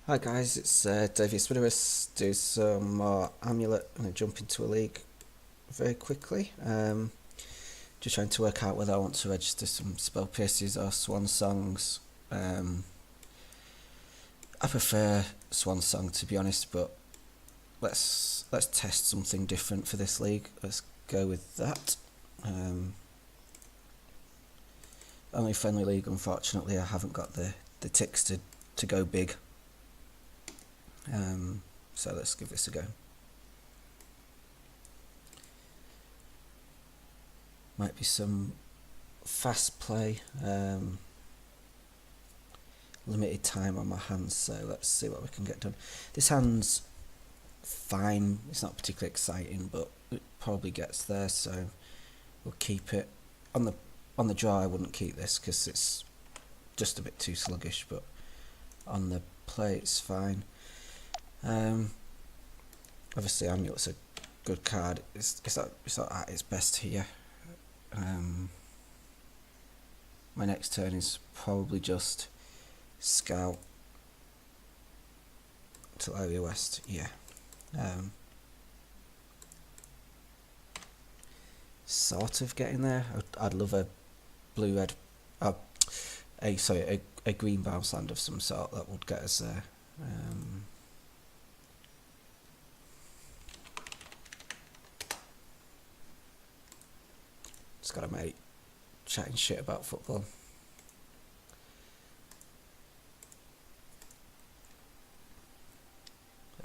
Hi guys, it's Davey Spiderus. Do some more Amulet. I'm going to jump into a league very quickly. Just trying to work out whether I want to register some spell pierces or swan songs. I prefer swan song to be honest, but let's test something different for this league. Let's go with that. Only friendly league, unfortunately. I haven't got the ticks to go big. So let's give this a go. Might be some fast play, limited time on my hands, so let's see what we can get done. This hand's fine, it's not particularly exciting, but it probably gets there, so we'll keep it. On the draw I wouldn't keep this because it's just a bit too sluggish, but on the play it's fine. Obviously Amulet's a good card. It's not at its best here. My next turn is probably just Scout Tolaria West. Yeah. Sort of getting there. I'd love a blue-red, a green bounce land of some sort that would get us there. Just got a mate chatting shit about football.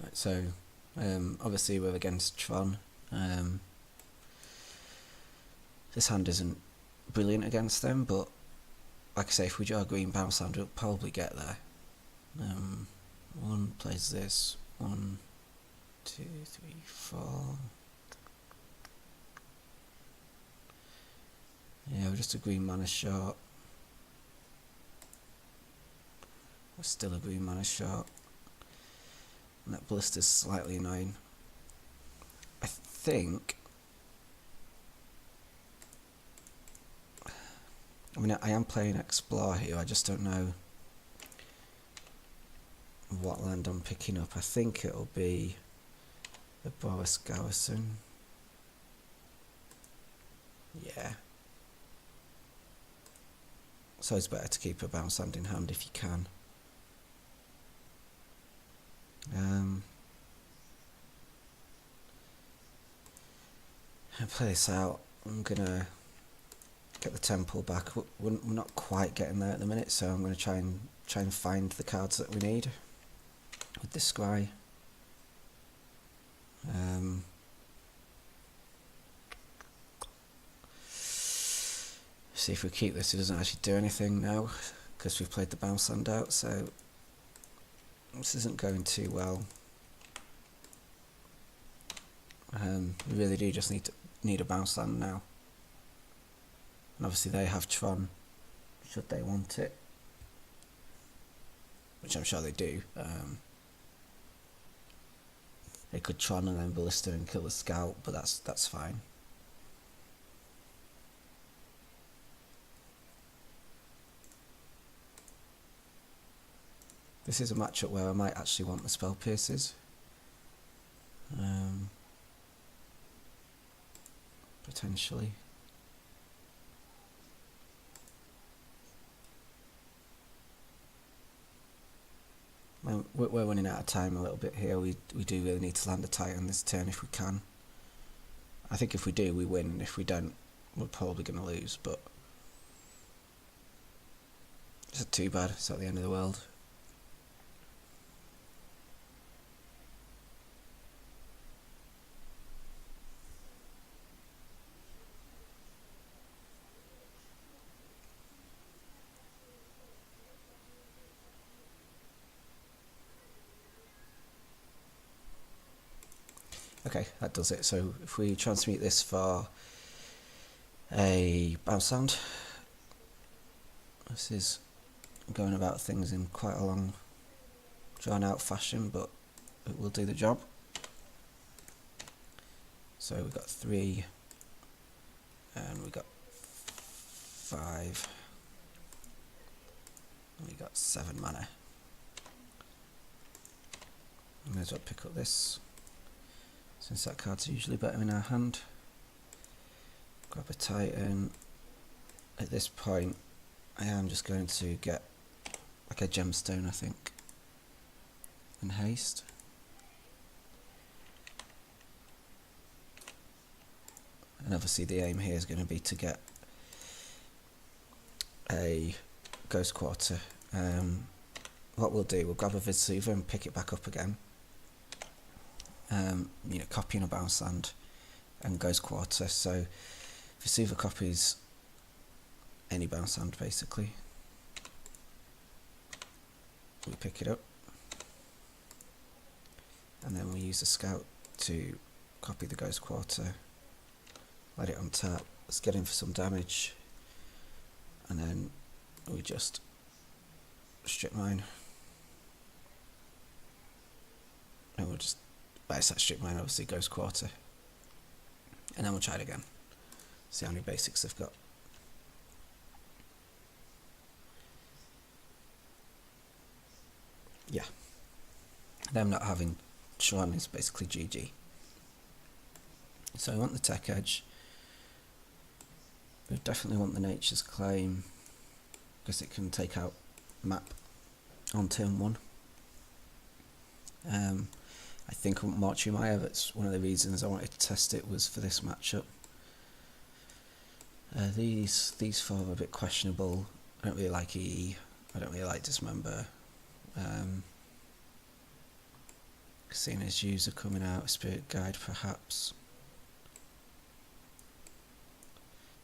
Right, so obviously we're against Tron. This hand isn't brilliant against them, but like I say, if we draw a green bounce hand, we'll probably get there. One plays this. 1, 2, 3, 4. Yeah, we're just a green mana short. We're still a green mana short. And that blister's slightly annoying. I think... I mean, I am playing Explore here, I just don't know what land I'm picking up. I think it'll be the Boros Garrison. Yeah. So it's better to keep a bounce land in hand if you can. I'll play this out. I'm gonna get the temple back. We're not quite getting there at the minute, so I'm gonna try and find the cards that we need with this scry. See if we keep this. It doesn't actually do anything now because we've played the bounce land out, so this isn't going too well. We really do just need a bounce land now, and obviously they have Tron should they want it, which I'm sure they do. They could Tron and then Ballista and kill the Scout, but that's fine. This is a matchup where I might actually want the spell pierces. Potentially. Well, we're running out of time a little bit here. We do really need to land a Titan this turn if we can. I think if we do, we win. If we don't, we're probably going to lose, but it's not too bad. It's not the end of the world. Okay, that does it. So if we transmute this for a bounce land, this is going about things in quite a long, drawn out fashion, but it will do the job. So we've got 3, and we got 5, and we got 7 mana. May as well pick up this, since that card's usually better in our hand. Grab a Titan. At this point, I am just going to get like a gemstone, I think, and haste. And obviously the aim here is going to be to get a Ghost Quarter. What we'll do, we'll grab a Vesuva and pick it back up again. You know, copying a bounce land and Ghost Quarter. So Vesuva copies any bounce land basically. We pick it up, and then we use the Scout to copy the Ghost Quarter, let it on tap, let's get in for some damage, and then we just strip mine. And we'll just, it's that strip mine, obviously Ghost Quarter, and then we'll try it again, see how many basics they've got. Yeah, them not having Tron is basically GG. So we want the Tech Edge. We definitely want the Nature's Claim, because it can take out map on turn 1. I think Mortuary Mire, that's one of the reasons I wanted to test it, was for this matchup. These 4 are a bit questionable. I don't really like EE, I don't really like Dismember. Seeing as user coming out, Spirit Guide perhaps.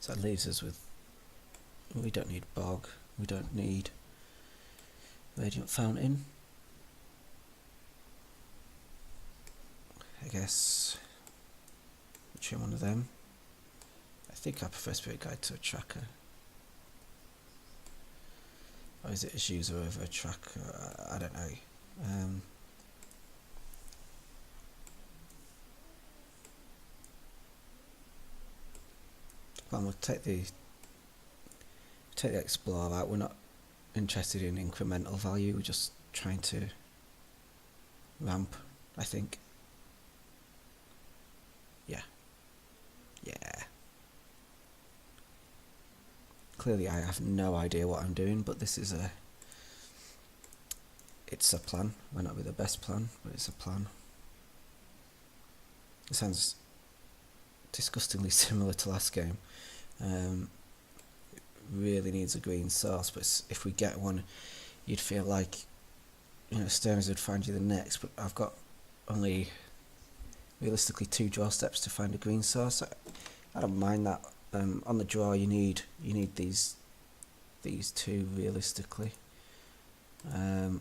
So that leaves us with, we don't need Bog, we don't need Radiant Fountain. I guess which one of them? I think I prefer Spirit Guide to a Tracker. Or is it a user over a Tracker? I don't know. Well, we'll take the Explore out. We're not interested in incremental value. We're just trying to ramp, I think. Yeah. Clearly I have no idea what I'm doing, but this is it's a plan. Might not be the best plan, but it's a plan. It sounds disgustingly similar to last game. It really needs a green source, but if we get one, you'd feel like, you know, Stearns would find you the next, but I've got only realistically 2 draw steps to find a green source. I don't mind that. On the draw, you need these 2 realistically, and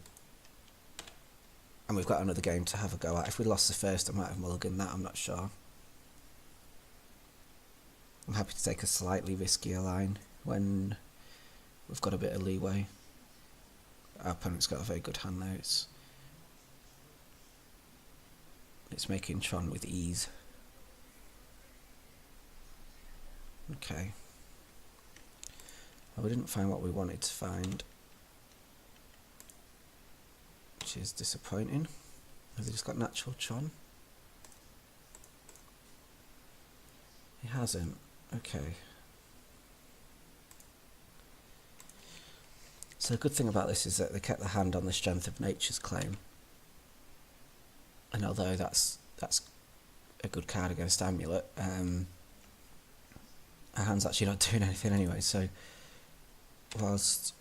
we've got another game to have a go at. If we lost the first, I might have mulliganed that. I'm not sure. I'm happy to take a slightly riskier line when we've got a bit of leeway. Our opponent's got a very good hand now. It's making Tron with ease. Okay. Well, we didn't find what we wanted to find, which is disappointing. Has he just got natural Tron? He hasn't. Okay. So the good thing about this is that they kept the hand on the strength of Nature's Claim. And although that's a good card against Amulet, our hand's actually not doing anything anyway, so whilst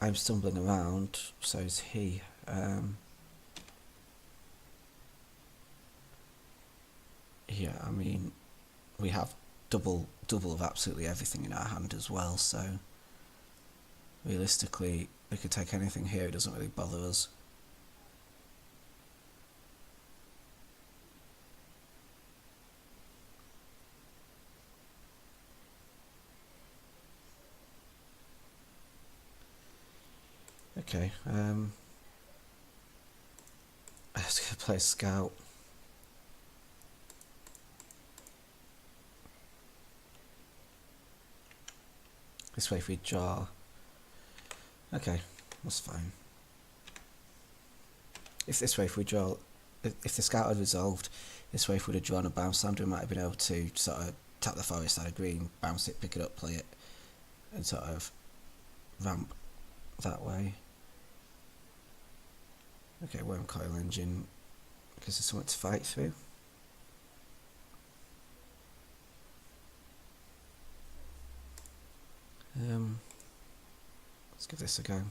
I'm stumbling around, so is he. Yeah, I mean, we have double of absolutely everything in our hand as well, so realistically we could take anything here, it doesn't really bother us. Okay, I was going to play Scout. This way if we draw. Okay, that's fine. If this way if we draw if the scout had resolved this way, if we'd have drawn a bounce land, we might have been able to sort of tap the forest out of green, bounce it, pick it up, play it, and sort of ramp that way. Okay, Worm Coil Engine, because there's something to fight through. Let's give this a go.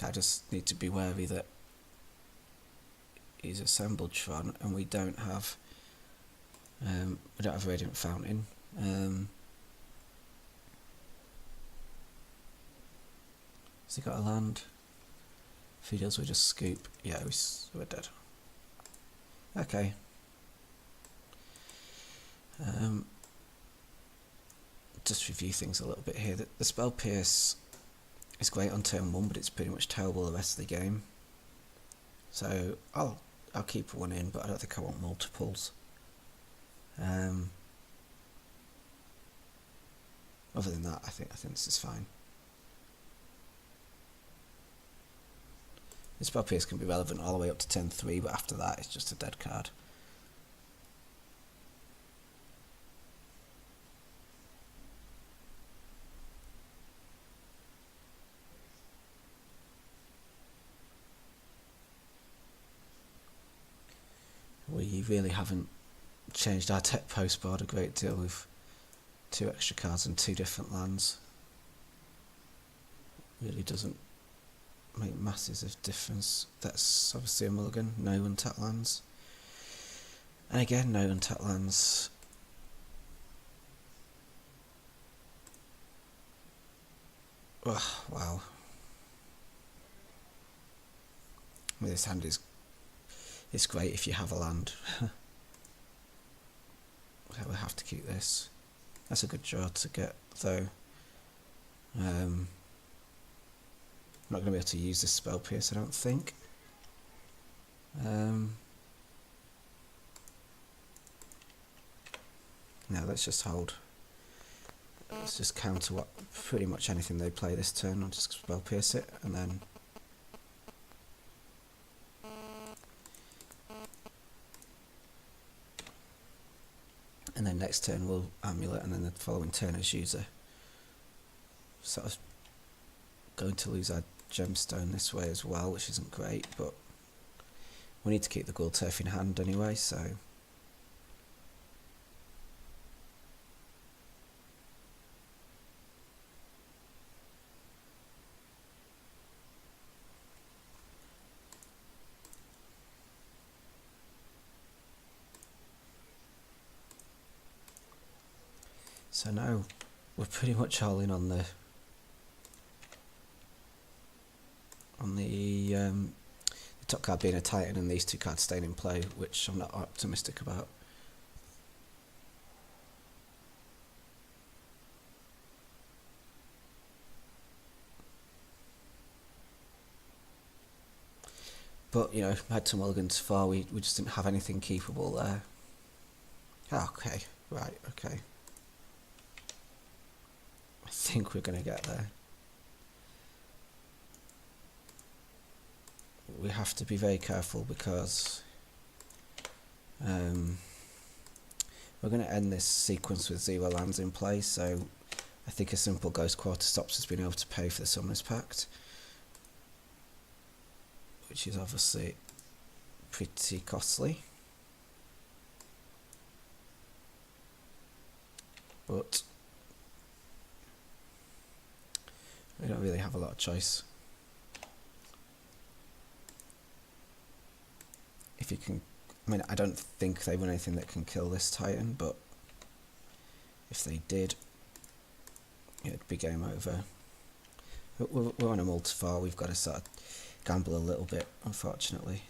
I just need to be wary that he's assembled Tron and we don't have Radiant Fountain. Has he got a land? If he does, we just scoop. Yeah, we're dead. Okay. Just review things a little bit here. The spell Pierce is great on turn 1, but it's pretty much terrible the rest of the game. So I'll keep one in, but I don't think I want multiples. Other than that, I think this is fine. The spell Pierce can be relevant all the way up to turn 3, but after that it's just a dead card. We really haven't changed our tech post board a great deal with 2 extra cards and 2 different lands. Really doesn't make masses of difference. That's obviously a mulligan, no untapped lands. And again, no untapped lands. Oh, wow. I mean, this hand is great if you have a land. We'll have to keep this. That's a good draw to get, though. I'm not going to be able to use this spell Pierce, I don't think. No, let's just hold. Let's just counter what pretty much anything they play this turn. I'll just spell Pierce it, and then next turn we'll Amulet, and then the following turn as user. Sort of going to lose our Gemstone this way as well, which isn't great, but we need to keep the Gruul Turf in hand anyway, so now we're pretty much all in on the top card being a Titan and these 2 cards staying in play, which I'm not optimistic about. But, you know, had some mulligans far, we just didn't have anything keepable there. Oh, okay, right, okay. I think we're going to get there. We have to be very careful because we're going to end this sequence with 0 lands in play, so I think a simple Ghost Quarter stops us being able to pay for the Summoner's Pact, which is obviously pretty costly. But we don't really have a lot of choice. If you can, I mean, I don't think they run anything that can kill this Titan, but if they did, it'd be game over. We're on a multi-far, we've got to sort of gamble a little bit, unfortunately.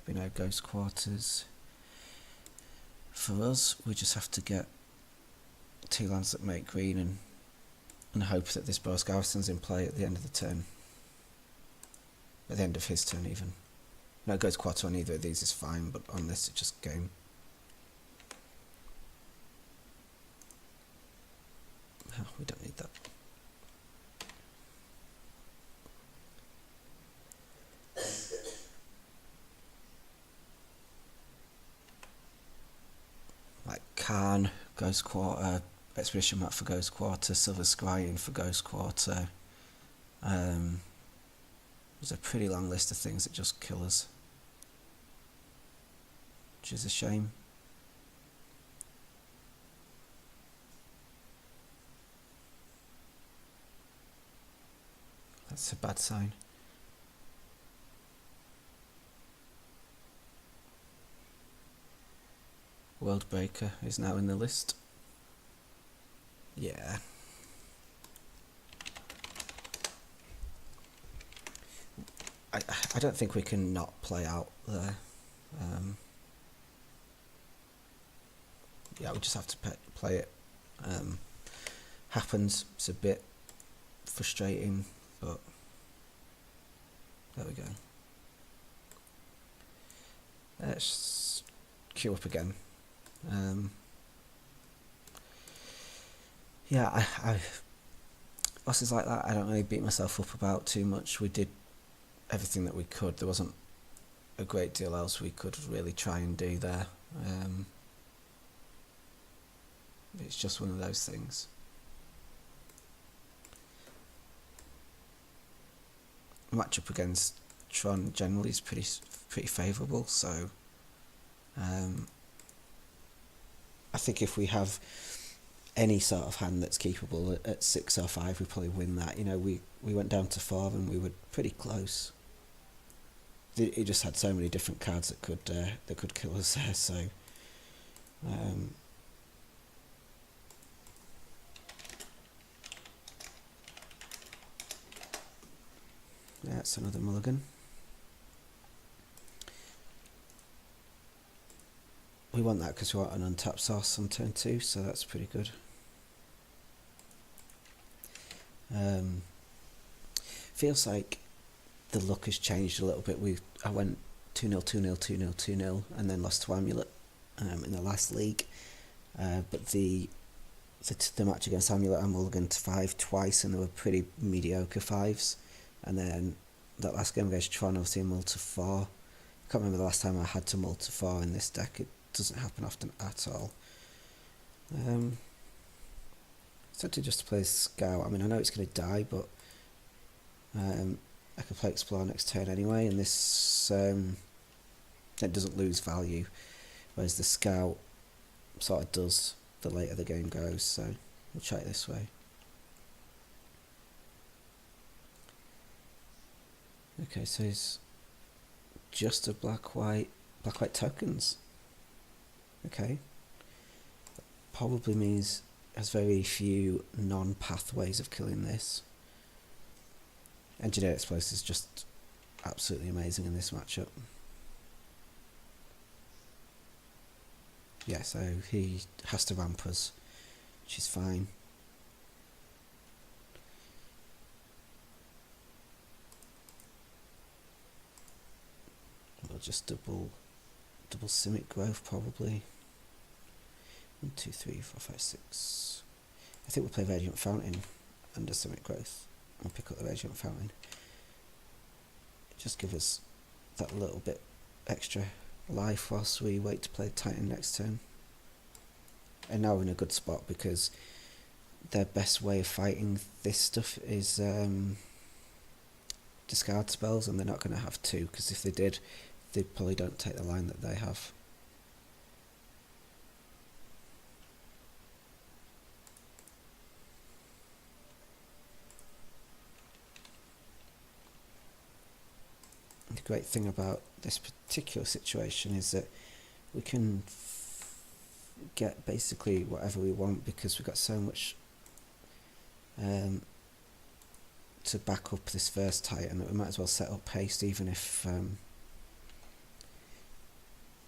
We know Ghost Quarters. for us. We just have to get 2 lands that make green and hope that this Boros Garrison's in play at the end of the turn. At the end of his turn even. No, it goes quarter on either of these is fine, but on this it's just game. Oh, we don't need that. Like Khan goes quarter, Expedition Map for goes quarter, Silver Scrying for goes quarter. There's a pretty long list of things that just kill us, which is a shame. That's a bad sign. Worldbreaker is now in the list. Yeah. I don't think we can not play out there. Yeah, we just have to play it. Happens. It's a bit frustrating, but there we go. Let's queue up again. Yeah, I losses like that I don't really beat myself up about too much. We did everything that we could. There wasn't a great deal else we could really try and do there. It's just one of those things. Matchup against Tron generally is pretty favourable, so I think if we have any sort of hand that's keepable at 6 or 5, we probably win that. You know, we went down to 4 and we were pretty close. It just had so many different cards that could kill us there. So that's another mulligan. We want that because we want an untapped source on turn 2, so that's pretty good. Feels like the luck has changed a little bit. I went 2-0, 2-0, 2-0, 2-0, and then lost to Amulet in the last league. But the match against Amulet, I mulliganed to 5 twice, and they were pretty mediocre 5s. And then that last game against Tron, obviously, I mulled to 4. I can't remember the last time I had to mull to 4 in this deck. It doesn't happen often at all. It's tempted just to play Scout. I mean, I know it's going to die, but I could play Explore next turn anyway, and this it doesn't lose value, whereas the Scout sort of does the later the game goes, so we'll try it this way. Okay, so it's just a black-white tokens. Okay. That probably means there's very few non-pathways of killing this. Engineer Explosive is just absolutely amazing in this matchup. Yeah, so he has to ramp us, which is fine. We'll just double Simic growth probably. 1, 2, 3, 4, 5, 6. I think we'll play Radiant Fountain under Simic growth. I'll pick up the Radiant Fountain. Just give us that little bit extra life whilst we wait to play Titan next turn. And now we're in a good spot because their best way of fighting this stuff is discard spells, and they're not going to have 2, because if they did, they probably don't take the line that they have. The great thing about this particular situation is that we can get basically whatever we want, because we've got so much to back up this first Titan that we might as well set up haste, even if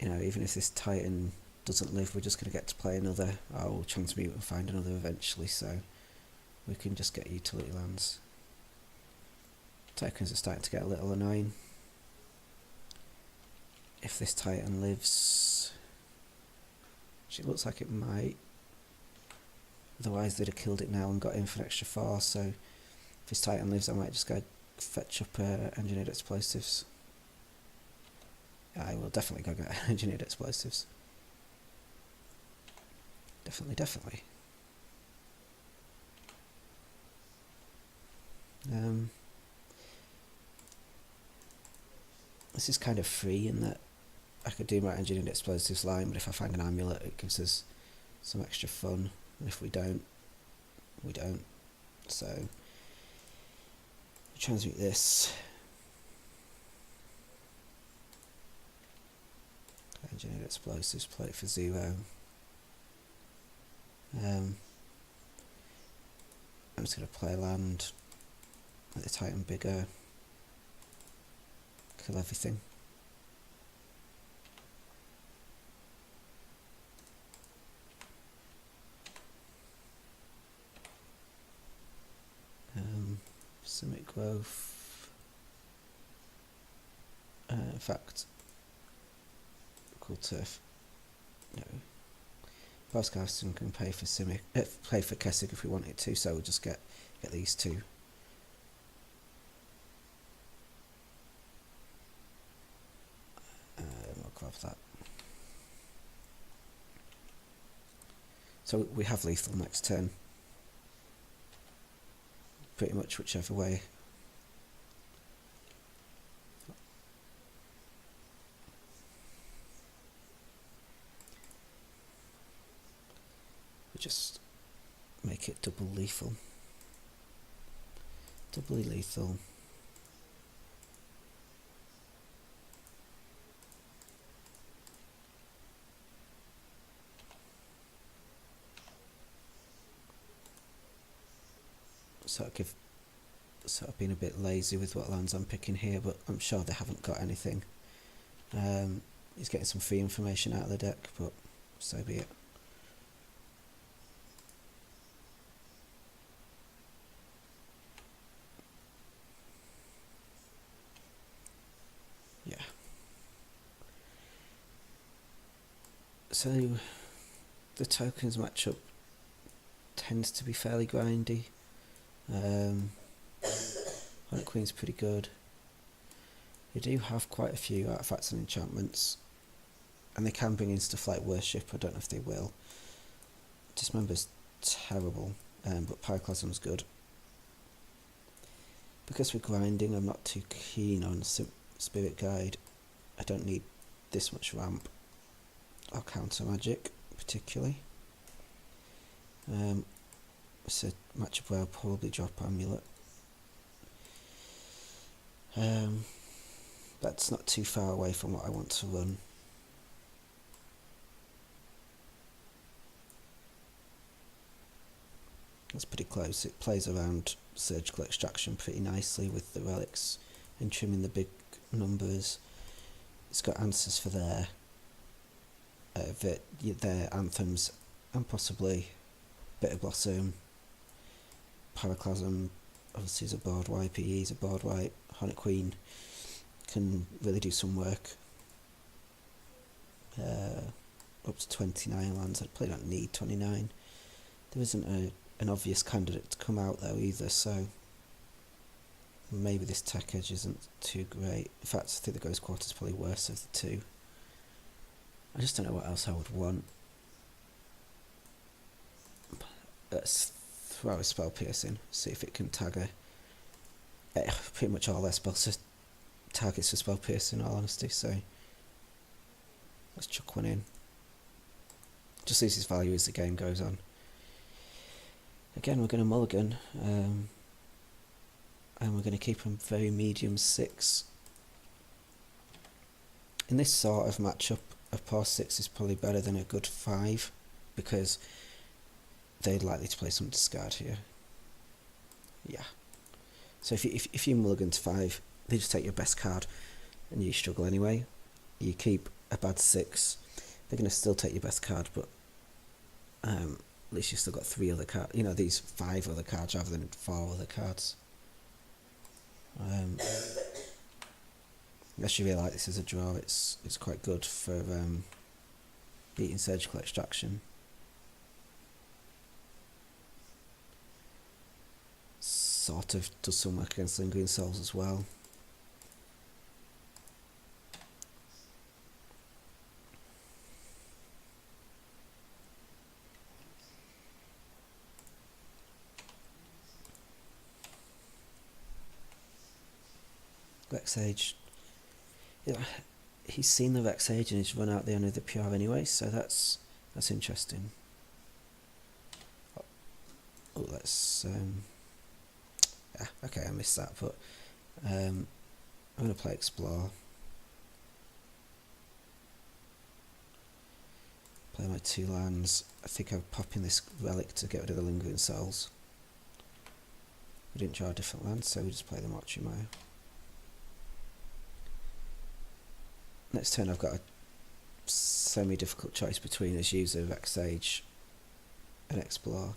even if this Titan doesn't live, we're just going to get to play another. I'll transmute and find another eventually, so we can just get utility lands. Tokens are starting to get a little annoying. If this Titan lives, which it looks like it might, otherwise they'd have killed it now and got in for an extra 4, so if this Titan lives I might just go fetch up engineered explosives. I will definitely go get engineered explosives. Definitely. This is kind of free in that I could do my engineered explosives line, but if I find an amulet it gives us some extra fun, and if we don't, we don't. So transmute this. Engineered explosives, play it for 0. I'm just going to play a land, make the Titan bigger, kill everything. Simic growth. In fact, Gruul Turf. No. Boros Garrison can pay for Simic, play for Kessig if we want it to, so we'll just get these two. I'll grab that. So we have lethal next turn. Pretty much whichever way. Just make it double lethal. Doubly lethal. Sort of been a bit lazy with what lands I'm picking here, but I'm sure they haven't got anything. He's getting some free information out of the deck, but so be it. Yeah. So the tokens matchup tends to be fairly grindy. Hornet Queen's pretty good. They do have quite a few artifacts and enchantments, and they can bring in stuff like Worship. I don't know if they will. Dismember's terrible, but Pyroclasm's good. Because we're grinding, I'm not too keen on Spirit Guide. I don't need this much ramp or counter magic particularly. It's a matchup where I'll probably drop Amulet. That's not too far away from what I want to run. That's pretty close. It plays around Surgical Extraction pretty nicely with the relics and trimming the big numbers. It's got answers for their anthems and possibly Bitter Blossom. Pyroclasm obviously is a board wipe, PE is a board wipe. Hornet Queen can really do some work. Up to 29 lands. I probably don't need 29. There isn't an obvious candidate to come out though either, so maybe this Tech Edge isn't too great. In fact, I think the Ghost Quarter is probably worse of the two. I just don't know what else I would want. Let's throw a Spell Piercing, see if it can tag a... pretty much all their spells are targets for Spell Piercing in all honesty, so let's chuck one in. Just loses value as the game goes on. Again, we're going to mulligan, and we're going to keep him very medium 6. In this sort of matchup, a poor 6 is probably better than a good 5, because they're likely to play some discard here. Yeah. So if you mulligan to 5, they just take your best card, and you struggle anyway. You keep a bad 6, they're going to still take your best card, but at least you've still got 3 other cards. You know, these 5 other cards rather than 4 other cards. I actually really like this as a draw. It's quite good for beating surgical extraction. Sort of does some work against lingering souls as well. Vex Sage, he's seen the Vex Sage and he's run out the Honor of the Pure anyway, so that's interesting. Oh, let's yeah, okay, I missed that, but I'm going to play Explore. Play my 2 lands. I think I'm popping this Relic to get rid of the Lingering Souls. We didn't draw a different land, so we just play the Mortuary Mire. Next turn I've got a semi-difficult choice between Azusa, Vex Sage and Explore.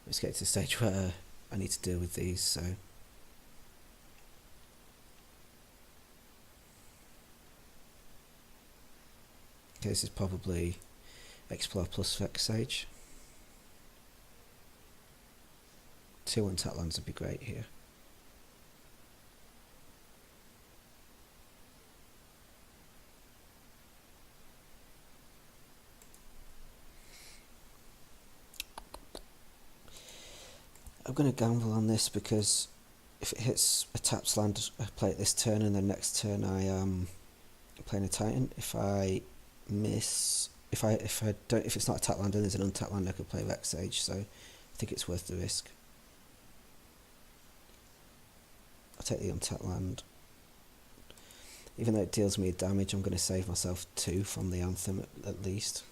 Let's get to the stage where I need to deal with these, so... Okay, this is probably Explore plus Vex Sage. 2 untap lands would be great here. I'm going to gamble on this because if it hits a tapped land, I play it this turn, and then next turn I am playing a Titan. If I miss, if it's not a tap land and there's an untapped land, I could play Vex Sage. So I think it's worth the risk. I'll take the untapped land. Even though it deals me damage, I'm going to save myself 2 from the Anthem at least.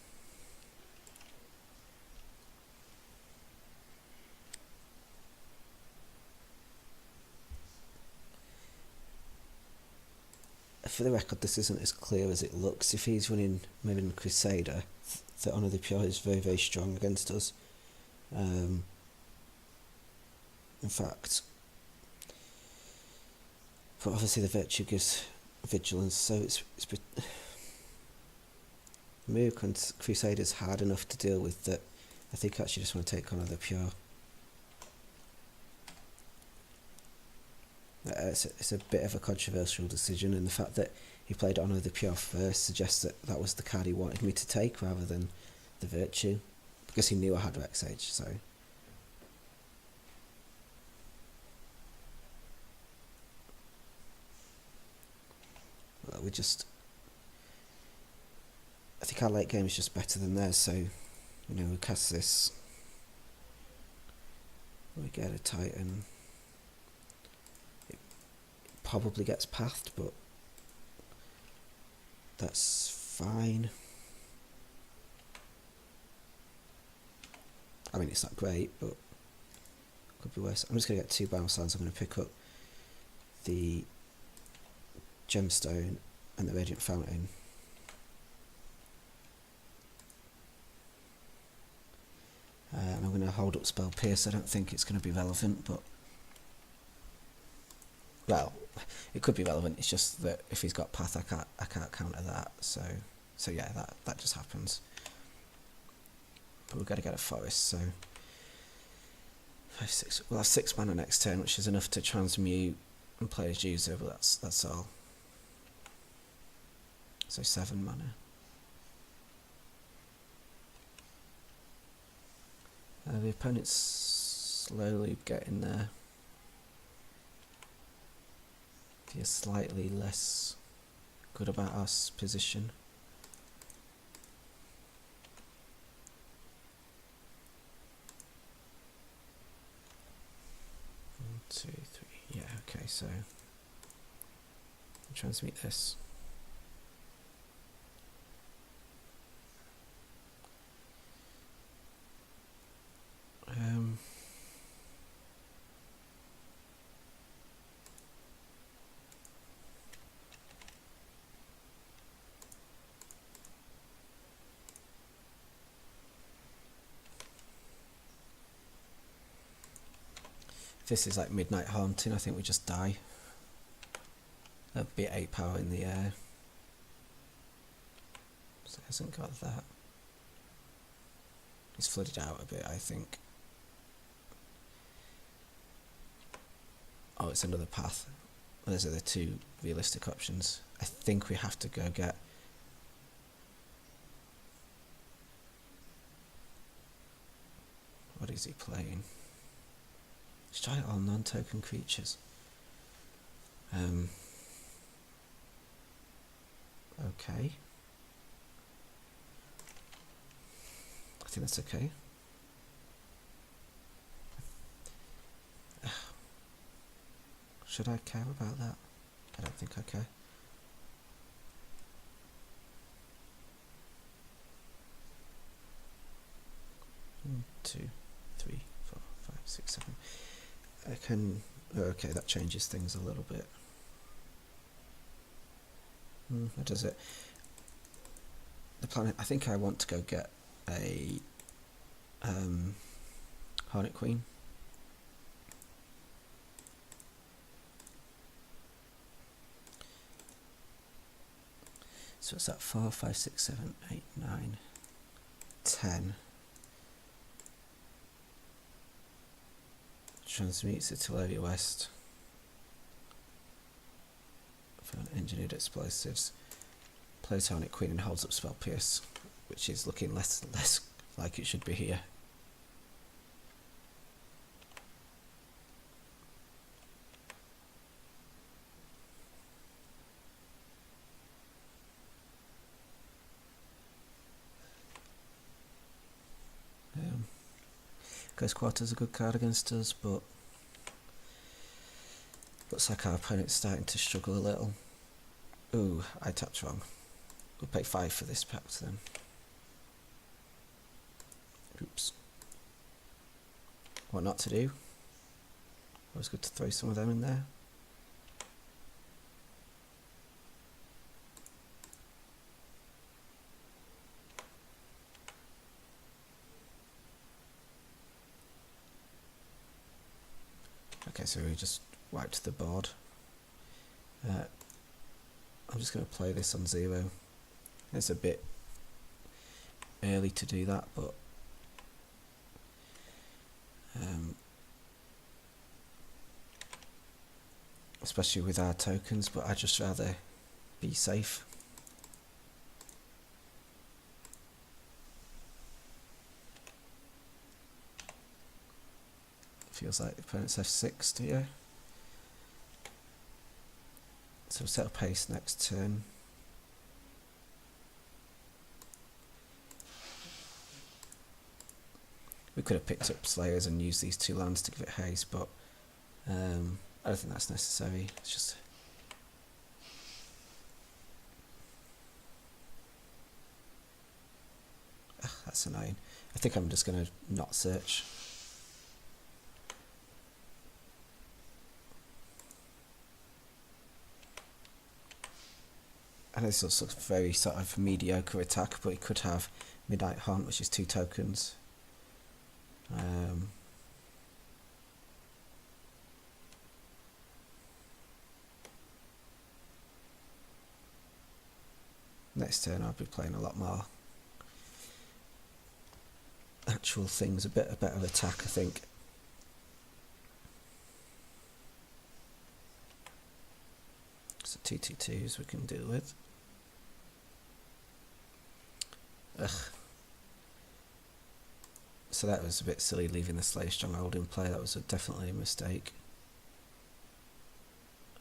For the record, this isn't as clear as it looks. If he's running maybe Crusader, the Honour of the Pure is very, very strong against us. In fact, but obviously the Virtue gives Vigilance, so it's Mook and Crusader's hard enough to deal with that I think I actually just want to take Honour of the Pure. It's a bit of a controversial decision, and the fact that he played Honour of the Pure first suggests that that was the card he wanted me to take rather than the Virtue, because he knew I had Vex Sage, so... Well, we just... I think our late game is just better than theirs, so, you know, we cast this, we get a Titan. Probably gets pathed, but that's fine. I mean, it's not great, but could be worse. I'm just going to get 2 bounce lands. I'm going to pick up the Gemstone and the Radiant Fountain. And I'm going to hold up Spell Pierce. I don't think it's going to be relevant, but... Well, it could be relevant. It's just that if he's got path, I can't counter that. So yeah, that just happens. But we've got to get a forest. So 5, 6. We'll have 6 mana next turn, which is enough to transmute and play as user. But that's all. So 7 mana. The opponent's slowly getting there. They're slightly less good about our position. 1, 2, 3. Yeah, okay, so transmute this. If this is like Midnight Haunting, I think we just die. That'd be 8 power in the air. So it hasn't got that. It's flooded out a bit, I think. Oh, it's another path. Those are the two realistic options. I think we have to go get... What is he playing? Let's try all non-token creatures. Okay. I think that's okay. Should I care about that? I don't think I care. One, 2, 3, 4, 5, 6, 7. I can... Okay, that changes things a little bit. What does it? The planet... I think I want to go get a Hornet Queen. So it's that 4, 5, 6, 7, 8, 9, 10. Transmutes the Tolaria West for engineered explosives. Plays Hornet Queen and holds up Spell Pierce, which is looking less like it should be here. Ghost Quarter's a good card against us, but looks like our opponent's starting to struggle a little. Ooh, I tapped wrong. We'll pay 5 for this pact then. Oops. What not to do? Always good to throw some of them in there. Okay, so we just wiped the board. I'm just going to play this on 0. It's a bit early to do that, but especially with our tokens, but I'd just rather be safe. Feels like the opponent's F6 here. So we'll set up haste next turn. We could have picked up Slayers and used these 2 lands to give it haste, but I don't think that's necessary. It's just... that's annoying. I think I'm just going to not search. And this looks a very sort of mediocre attack, but it could have Midnight Haunt, which is 2 tokens. Next turn I'll be playing a lot more actual things, a better attack, I think. So 2/2/2s we can deal with. Ugh. So that was a bit silly leaving the Slayers Stronghold in play. That was definitely a mistake.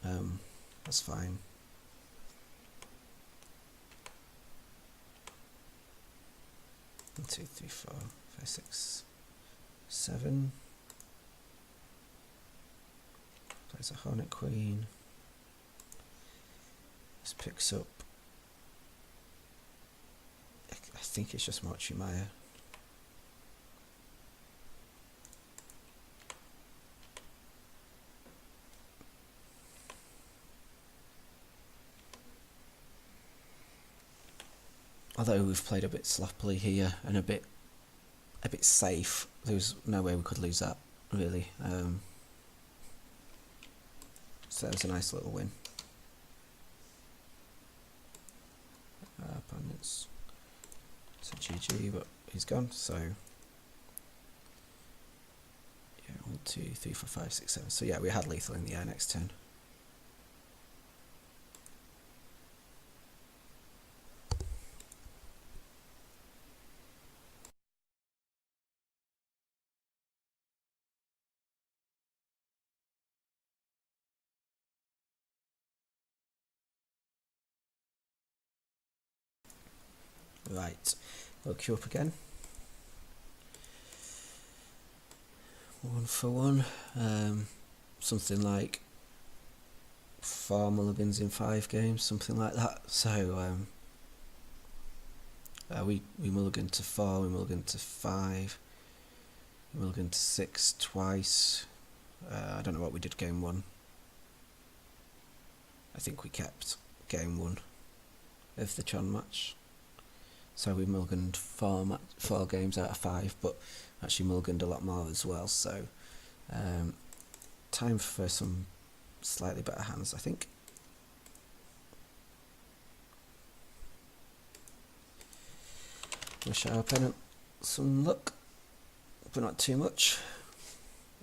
That's fine. One, 2, 3, 4, 5, 6, 7. Plays a Hornet Queen. This picks up. I think it's just Mortuary Mire. Although we've played a bit sloppily here and a bit safe, there's no way we could lose that really. So there's a nice little win. Opponents. It's a GG, but he's gone, so yeah, 1, 2, 3, 4, 5, 6, 7. So yeah, we had lethal in the air next turn. Right, we'll queue up again. 1 for 1. Something like 4 mulligans in 5 games, something like that. So we mulliganed to 4, we mulliganed to 5, we mulliganed to 6 twice. I don't know what we did game 1. I think we kept game 1 of the Chon match. So we mulliganed 4 games out of 5, but actually mulliganed a lot more as well. So time for some slightly better hands, I think. Wish our opponent some luck, but not too much.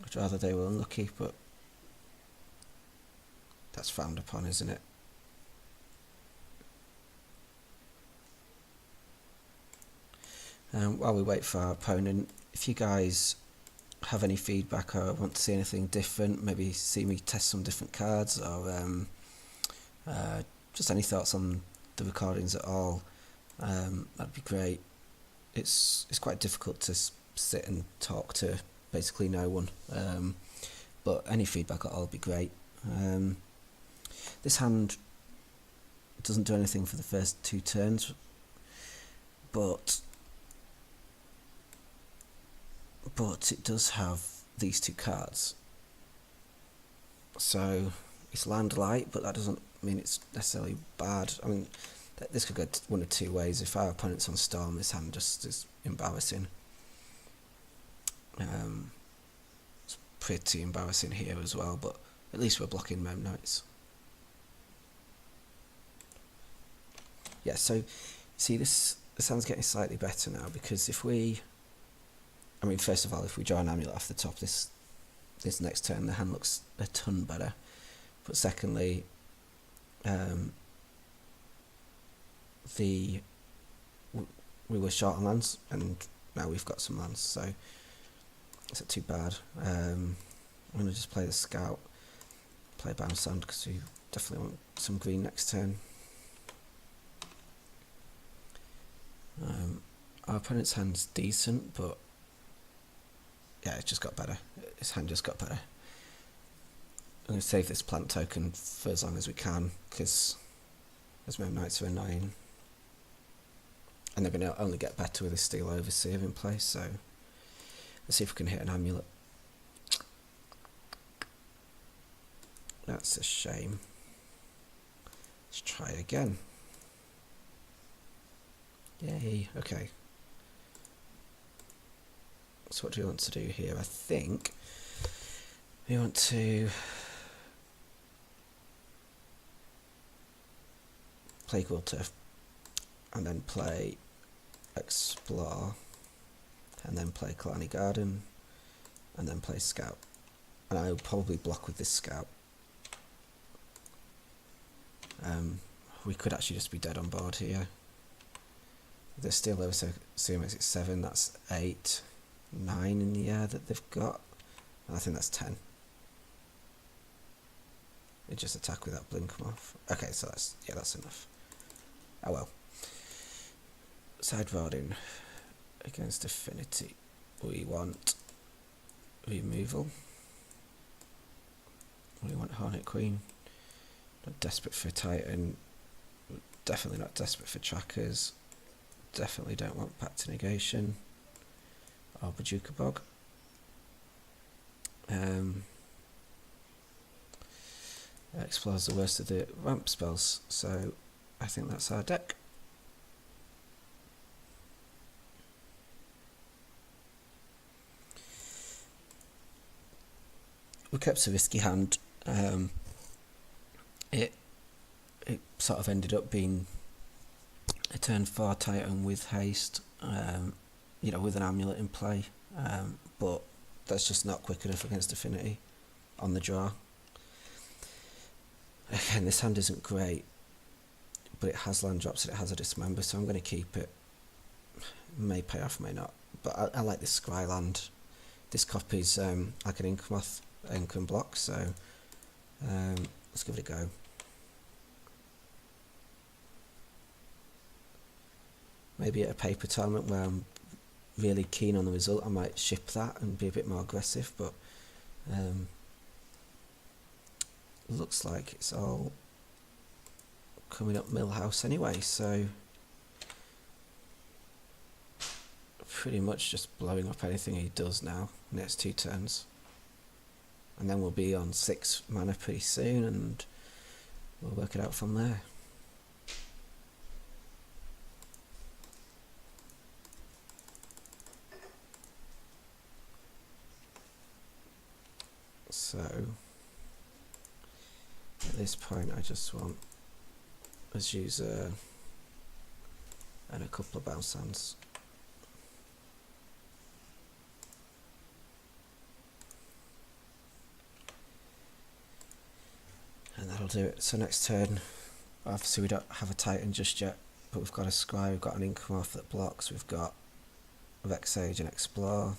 I'd rather they were unlucky, but that's frowned upon, isn't it? While we wait for our opponent, if you guys have any feedback or want to see anything different, maybe see me test some different cards, or just any thoughts on the recordings at all, that'd be great. It's quite difficult to sit and talk to basically no one, but any feedback at all would be great. This hand doesn't do anything for the first 2 turns, but it does have these 2 cards. So it's land light, but that doesn't mean it's necessarily bad. I mean, this could go 1 of 2 ways. If our opponent's on Storm, this hand just is embarrassing. It's pretty embarrassing here as well, but at least we're blocking Mem Knights. Yeah, so see, this hand's getting slightly better now, because if we, I mean, first of all, if we draw an Amulet off the top this next turn, the hand looks a ton better. But secondly, we were short on lands, and now we've got some lands, so it's not too bad. I'm going to just play the Scout, play Bound Sand, because we definitely want some green next turn. Our opponent's hand's decent, but yeah, it just got better. His hand just got better. I'm going to save this plant token for as long as we can, because those Mem Knights are annoying. And they're going to only get better with this Steel Overseer in place, so let's see if we can hit an Amulet. That's a shame. Let's try again. Yay, okay. So what do we want to do here? I think we want to play Gruul Turf, and then play Explore, and then play Khalni Garden, and then play Scout. And I'll probably block with this Scout. We could actually just be dead on board here. They're still over, so makes it 7, that's 8, 9 in the air that they've got. And I think that's 10. They just attack with that blink them off. Okay, so that's enough. Oh well. Sideboarding against Affinity. We want removal. We want Hornet Queen. Not desperate for Titan. Definitely not desperate for trackers. Definitely don't want Pact of Negation or Bojuka Bog. Explores the worst of the ramp spells, so I think that's our deck. We kept a risky hand. it sort of ended up being a turn 4 Titan with haste, with an amulet in play, but that's just not quick enough against Affinity on the draw. Again, this hand isn't great, but it has land drops and it has a Dismember, so I'm going to keep it. May pay off, may not, but I like this Scry land. This copies like an Inkmoth ink and block, so let's give it a go. Maybe at a paper tournament where I'm really keen on the result, I might ship that and be a bit more aggressive, but looks like it's all coming up Millhouse anyway, so pretty much just blowing up anything he does now, next 2 turns. And then we'll be on 6 mana pretty soon, and we'll work it out from there. So at this point I just want Azusa and a couple of bounce hands. And that'll do it. So next turn, obviously we don't have a Titan just yet, but we've got a Scry, we've got an Inkmoth that blocks, we've got Vex Sage and Explore.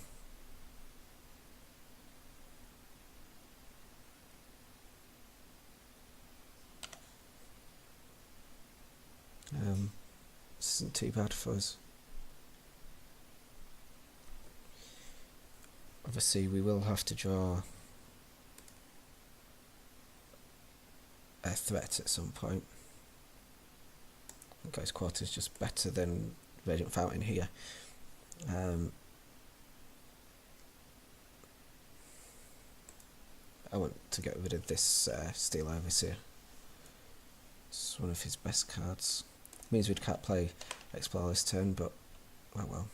This isn't too bad for us. Obviously we will have to draw a threat at some point. Guy's Quarter is just better than Radiant Fountain here. I want to get rid of this Steel Overseer. It's one of his best cards. Means we can't play Explore this turn, but oh well.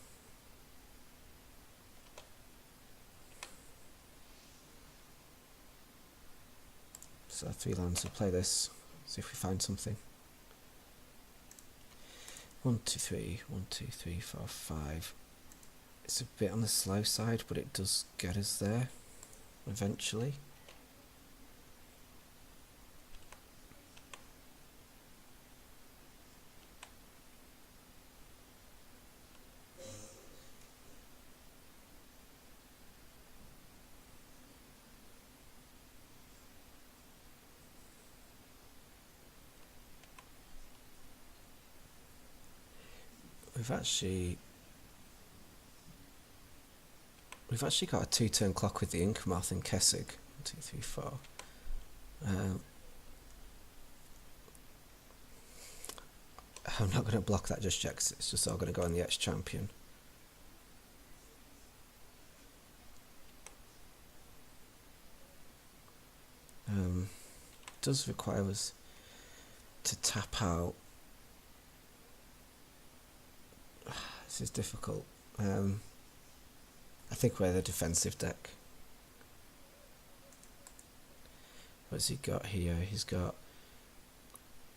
So 3 lands, we'll play this, see if we find something. 1, 2, 3, 1, 2, 3, 4, 5. It's a bit on the slow side, but it does get us there eventually. We've actually got a 2-turn clock with the Inkmoth and Kessig. 1, 2, 3, 4. I'm not going to block that just yet because it's just all going to go on the ex-champion. Does require us to tap out. This is difficult. I think we're the defensive deck. What's he got here? He's got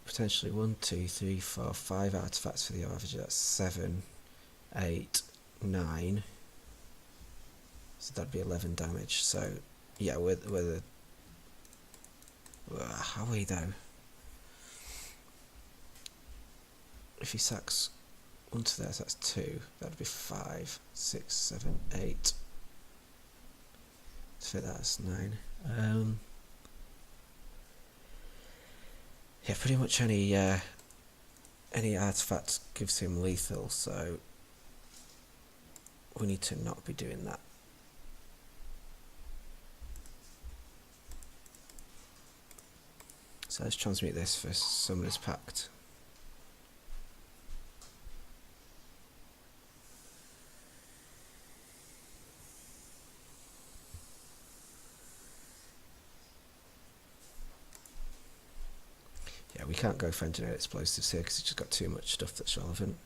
potentially 1, 2, 3, 4, 5 artifacts for the average. That's 7, 8, 9. So that'd be 11 damage. So yeah, we're the. How are we though? If he sacks 1 to there, so that's 2. That'd be 5, 6, 7, 8. So that's 9. Yeah, pretty much any artifact gives him lethal, so we need to not be doing that. So let's transmute this for Summoner's Pact. Yeah, we can't go for Engineered Explosives here because it's just got too much stuff that's relevant.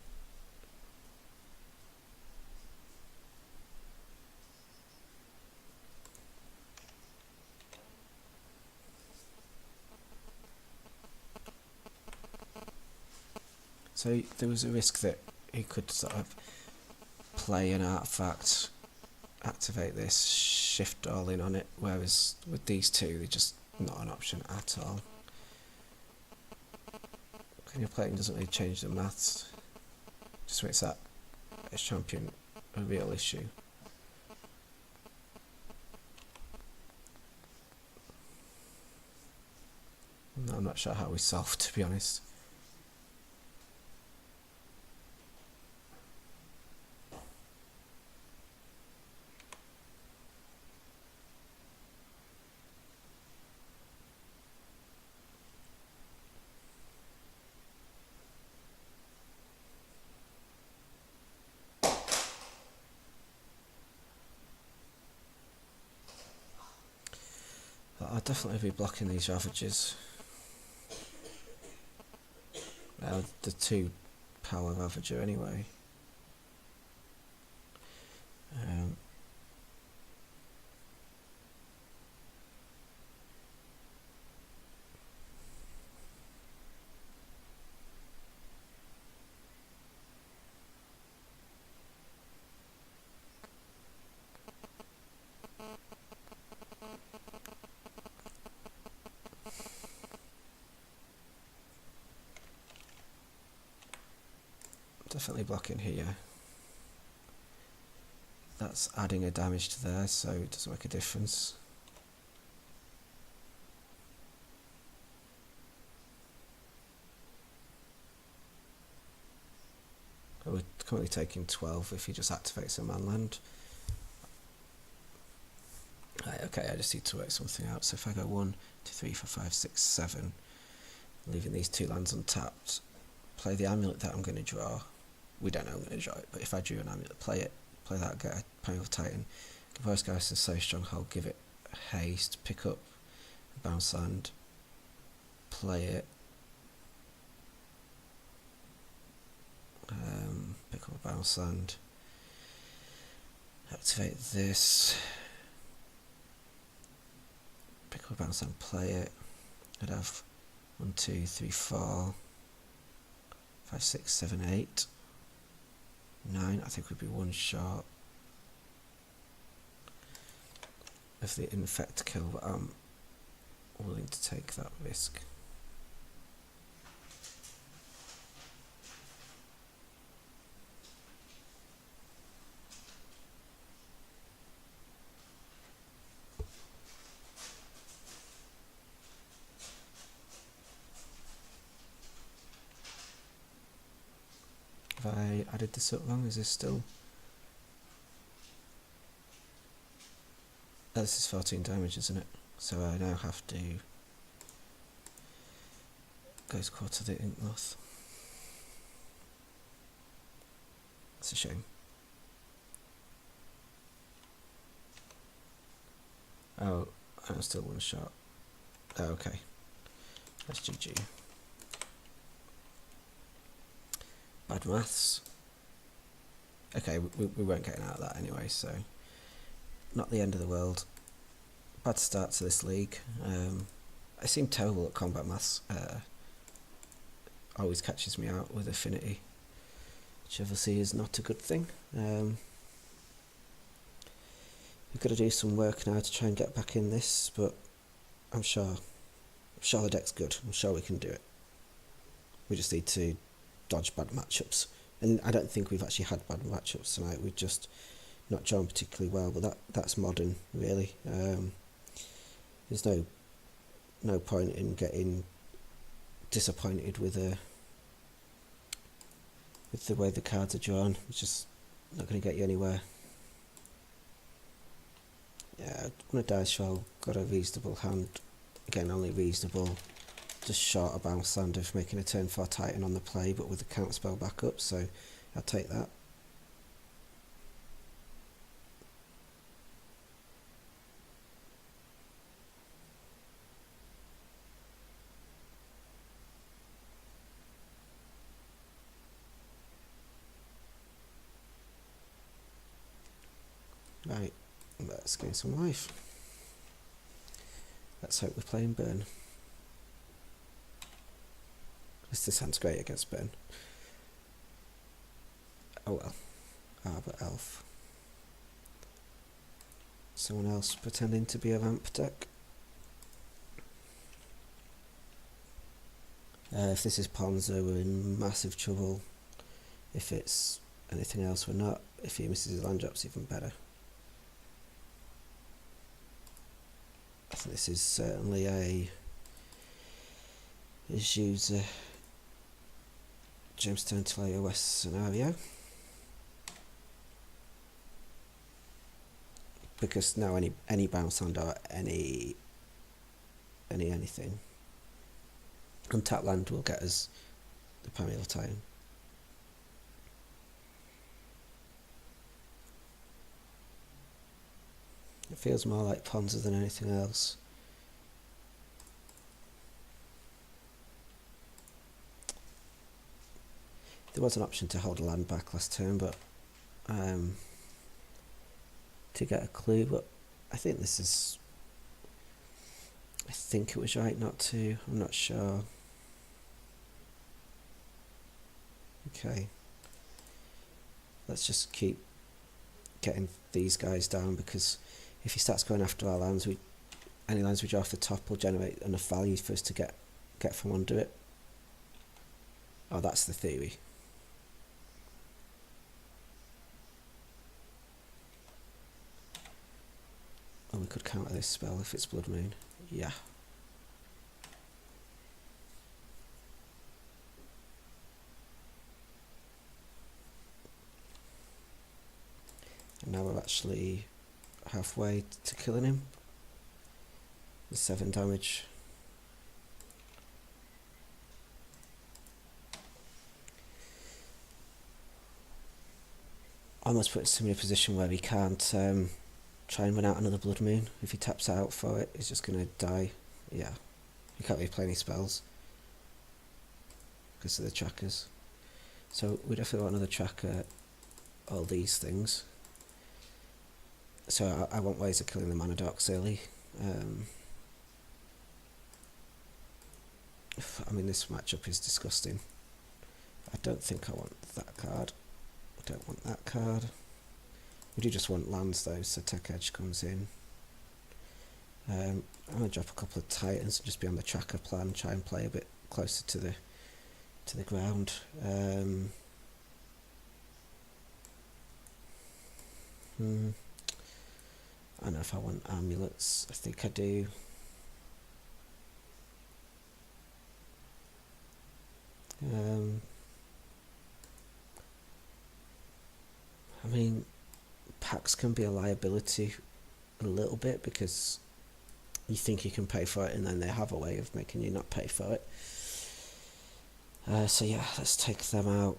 So there was a risk that he could sort of play an artifact, activate this, shift all in on it, whereas with these two they're just not an option at all. Your plating doesn't really change the maths, just makes that as champion a real issue. I'm not sure how we solved, to be honest. I'll definitely be blocking these Ravages. The 2 power Ravager anyway. Definitely blocking here. That's adding a damage to there, so it doesn't make a difference. We're currently taking 12 if he just activates a manland. Right, okay, I just need to work something out. So if I go 1, 2, 3, 4, 5, 6, 7, leaving these 2 lands untapped, play the amulet that I'm going to draw. We don't know I'm going to draw it, but if I drew an amulet, play it, play that, get a Primeval Titan, give Boros Garrison Slayers Stronghold, give it haste, pick up a bounce land, play it, pick up a bounce land, activate this, pick up a bounce land, play it. I'd have 1, 2, 3, 4, 5, 6, 7, 8, 9. I think we'd be 1 short of the infect kill, but I'm willing to take that risk. Have I added this up wrong? Is this still... Oh, this is 14 damage, isn't it? So I now have to go to quarter the ink moth. It's a shame. Oh, I'm still 1 shot. Oh, okay. That's GG. Bad maths. Okay, we weren't getting out of that anyway, so not the end of the world. Bad start to this league. I seem terrible at combat maths. Always catches me out with affinity, which obviously is not a good thing. We've got to do some work now to try and get back in this, but I'm sure the deck's good. I'm sure we can do it. We just need to dodge bad matchups, and I don't think we've actually had bad matchups tonight. We've just not drawn particularly well, but that's modern, really. There's no point in getting disappointed with the way the cards are drawn. It's just not going to get you anywhere. Yeah, on a dice roll, got a reasonable hand. Again, only reasonable. Just short a bounce land of making a turn 4 Titan on the play, but with the counter spell back up, so I'll take that. Right, let's gain some life. Let's hope we're playing Burn. This hand's great against Burn. Oh well. Arbor Elf. Someone else pretending to be a ramp deck. If this is Ponza, we're in massive trouble. If it's anything else, we're not. If he misses his land drops, even better. I think this is certainly a Azusa Gemstone Tolaria West scenario. Because now any bounce land or anything untapped land will get us the Primeval Titan. It feels more like Ponza than anything else. There was an option to hold a land back last turn, but to get a clue, but I think this is, I think it was right not to, I'm not sure. Okay, let's just keep getting these guys down, because if he starts going after our lands, any lands we draw off the top will generate enough value for us to get from under it. Oh, that's the theory. Oh, we could counter this spell if it's Blood Moon. Yeah. And now we're actually halfway to killing him. The 7 damage. Almost puts him in a position where he can't try and run out another Blood Moon. If he taps out for it, he's just going to die. Yeah, he can't really play any spells because of the trackers. So we definitely want another tracker, all these things. So I want ways of killing the mana docks early. I mean, this matchup is disgusting. I don't think I want that card. I don't want that card. We do just want lands though, so Tech Edge comes in. I'm going to drop a couple of Titans and just be on the tracker plan, try and play a bit closer to the ground. I don't know if I want amulets. I think I do. I mean, packs can be a liability a little bit because you think you can pay for it and then they have a way of making you not pay for it. So yeah, let's take them out.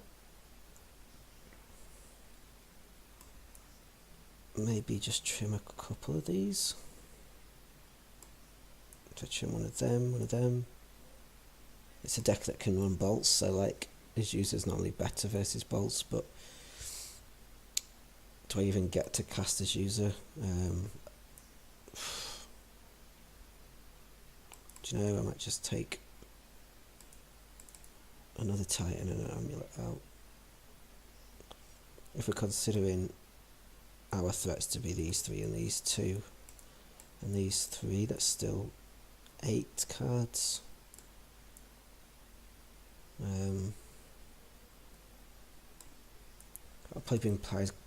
Maybe just trim a couple of these. So trim one of them. It's a deck that can run bolts, so like his user's normally better versus bolts, but do I even get to cast his user? Do you know, I might just take another Titan and an Amulet out. If we're considering our threats to be these 3 and these 2 and these 3, that's still 8 cards. I'll probably bring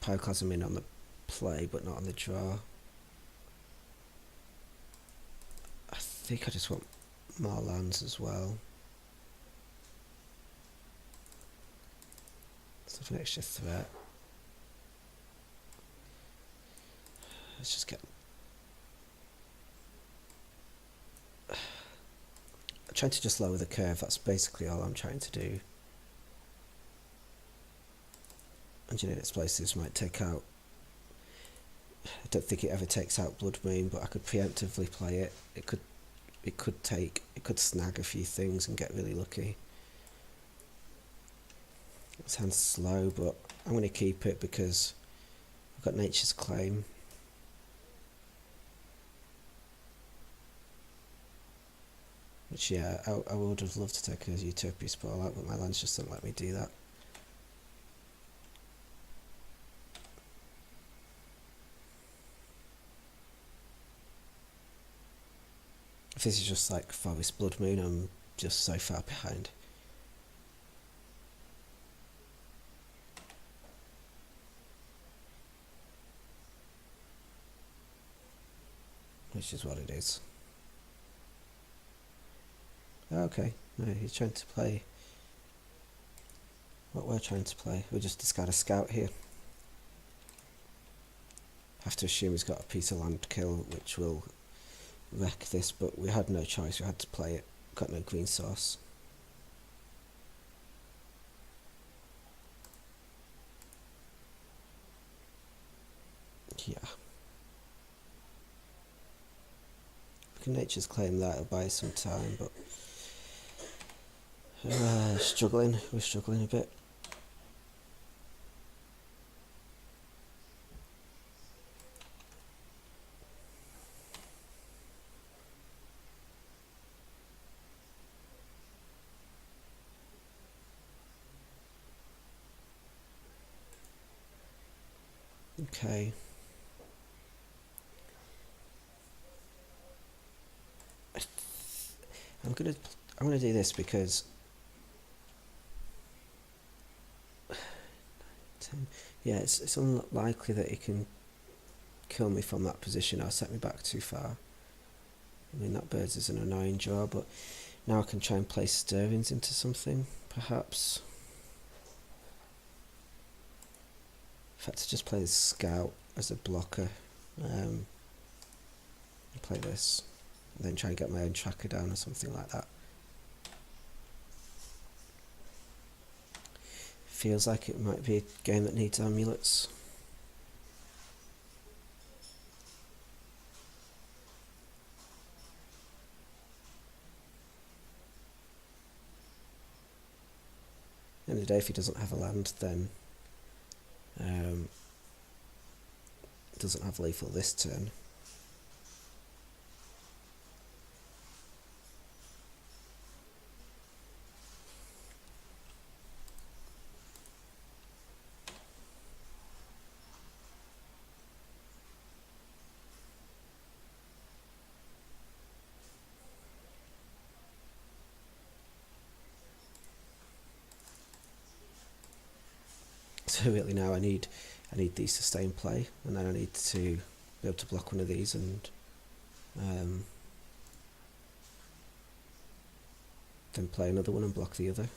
Pyroclasm in on the play, but not on the draw. I think I just want more lands as well. So for an extra threat. Let's just get... I'm trying to just lower the curve, that's basically all I'm trying to do. Engineered Places might take out... I don't think it ever takes out Blood Moon, but I could preemptively play it. It could snag a few things and get really lucky. It sounds slow, but I'm going to keep it because I've got Nature's Claim. Which, yeah, I would have loved to take a Utopia Sprawl out, but my lands just don't let me do that. If this is just like Forest Blood Moon, I'm just so far behind. Which is what it is. Okay, no, he's trying to play what we're trying to play. We'll just discard a scout here. Have to assume he's got a piece of land kill which will wreck this, but we had no choice, we had to play it. Got no green source. Yeah. We can Nature's Claim that, it'll buy some time, but we're struggling a bit. Okay. I'm gonna do this because yeah, it's unlikely that he can kill me from that position or set me back too far. I mean, that Birds is an annoying draw, but now I can try and play Stirrings into something, perhaps. In fact, to just play the Scout as a blocker. Play this, and then try and get my own tracker down or something like that. Feels like it might be a game that needs amulets. At the end of the day, if he doesn't have a land, then doesn't have lethal this turn. So really now I need these to stay in play, and then I need to be able to block one of these and then play another one and block the other.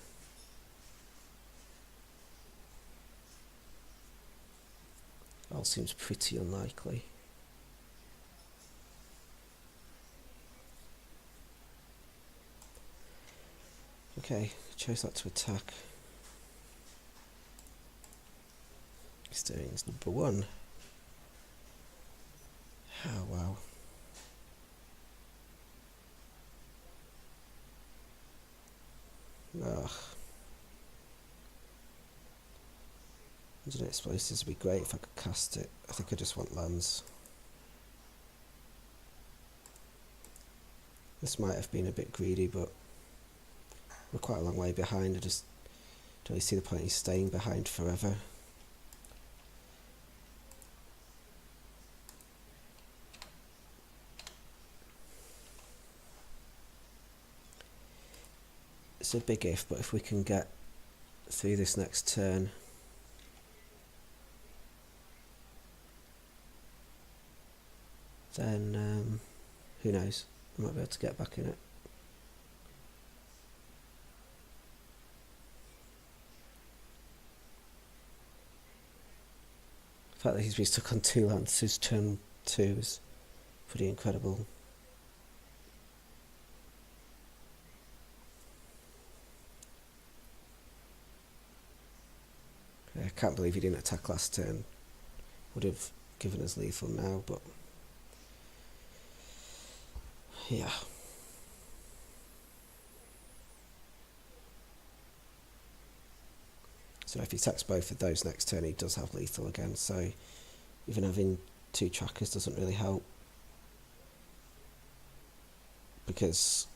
All seems pretty unlikely. Okay, chose that to attack. Stirrings number 1. Oh wow. Ugh. Engine Explosives would be great if I could cast it. I think I just want lands. This might have been a bit greedy, but we're quite a long way behind. I just don't really see the point in staying behind forever. It's a big if, but if we can get through this next turn, then who knows, I might be able to get back in it. The fact that he's been stuck on 2 lands his turn 2 is pretty incredible. I can't believe he didn't attack last turn. Would have given us lethal now, but yeah. So if he attacks both of those next turn, he does have lethal again, so even having 2 trackers doesn't really help, because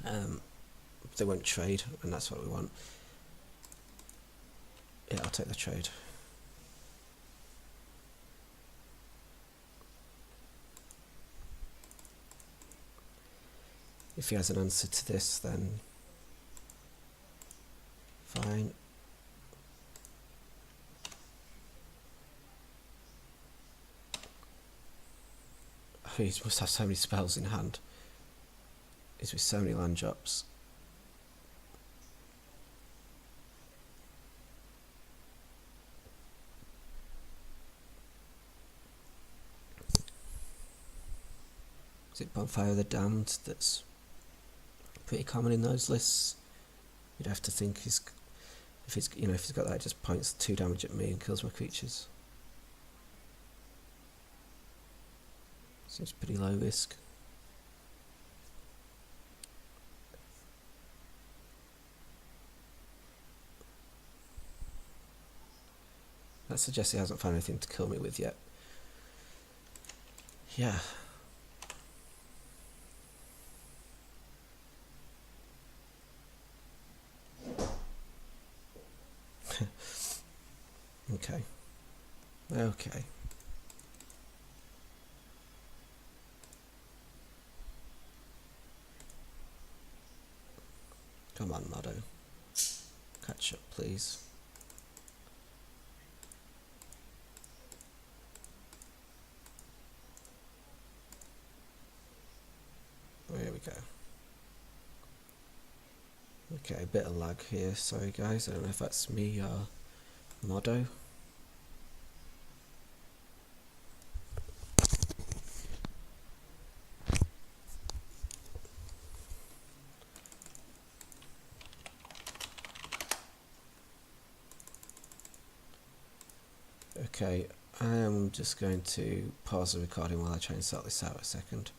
they won't trade, and that's what we want. Yeah, I'll take the trade. If he has an answer to this, then fine. Oh, he must have so many spells in hand. He's with so many land drops. Is it Bonfire of the Damned that's pretty common in those lists? You'd have to think if he's got that, it just points 2 damage at me and kills my creatures. Seems pretty low risk. That suggests he hasn't found anything to kill me with yet. Yeah. Okay. Okay. Come on, Motto. Catch up, please. There we go. Okay, a bit of lag here, sorry guys, I don't know if that's me or Motto. Okay, I am just going to pause the recording while I try and sort this out a second.